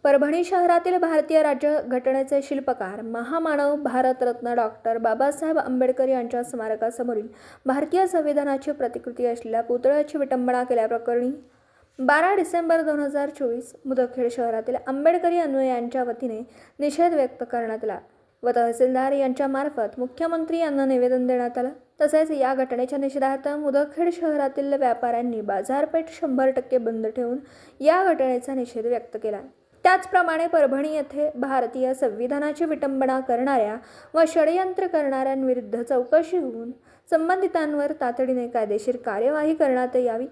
परभणी शहरातील भारतीय राज्यघटनेचे शिल्पकार महामानव भारतरत्न डॉक्टर बाबासाहेब आंबेडकर यांच्या स्मारकासमोरील भारतीय संविधानाची प्रतिकृती असलेल्या पुतळ्याची विटंबना केल्याप्रकरणी 12 डिसेंबर 2024 मुदखेड शहरातील आंबेडकरी अनुयायांच्या वतीने निषेध व्यक्त करण्यात आला व तहसीलदार यांच्या मार्फत मुख्यमंत्री यांना निवेदन देण्यात आलं। तसेच या घटनेच्या निषेधार्थ मुदखेड शहरातील व्यापाऱ्यांनी बाजारपेठ 100% बंद ठेवून या घटनेचा निषेध व्यक्त केला। त्याचप्रमाणे परभणी येथे भारतीय संविधानाची विटंबना करणाऱ्या व षडयंत्र करणाऱ्यांविरुद्ध चौकशी होऊन संबंधितांवर तातडीने कायदेशीर कार्यवाही करण्यात यावी।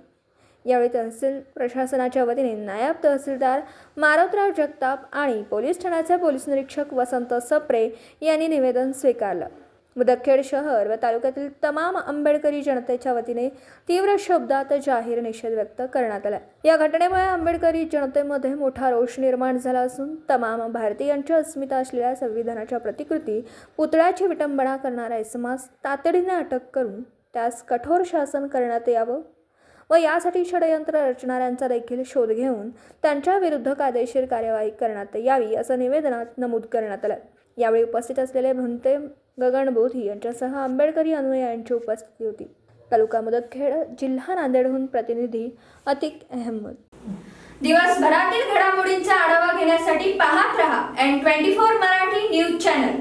यावेळी तहसील प्रशासनाच्या वतीने नायब तहसीलदार मारुतराव जगताप आणि पोलीस ठाण्याचे पोलीस निरीक्षक वसंत सप्रे यांनी निवेदन स्वीकारलं। मुदखेड शहर व तालुक्यातील तमाम आंबेडकरी जनतेच्या वतीने तीव्र शब्दात जाहीर निषेध व्यक्त करण्यात आला। या घटनेमुळे आंबेडकरी जनतेमध्ये मोठा रोष निर्माण झाला असून तमाम भारतीयांची अस्मिता असलेल्या संविधानाच्या प्रतिकृती पुतळ्याची विटंबना करणाऱ्या इसमास तातडीने अटक करून त्यास कठोर शासन करण्यात यावं व यासाठी षडयंत्र रचणाऱ्यांचा देखील शोध घेऊन त्यांच्या विरुद्ध कायदेशीर कार्यवाही करण्यात यावी असं निवेदनात नमूद करण्यात आलं। यावेळी उपस्थित असलेले भंते गगन बोधी यांच्यासह आंबेडकरी अनुयायांची उपस्थिती होती। तालुका मुदखेड, जिल्हा नांदेडहून प्रतिनिधी अतिक अहमद। दिवसभरातील घडामोडींचा आढावा घेण्यासाठी पाहत रहा N24 मराठी न्यूज चॅनल।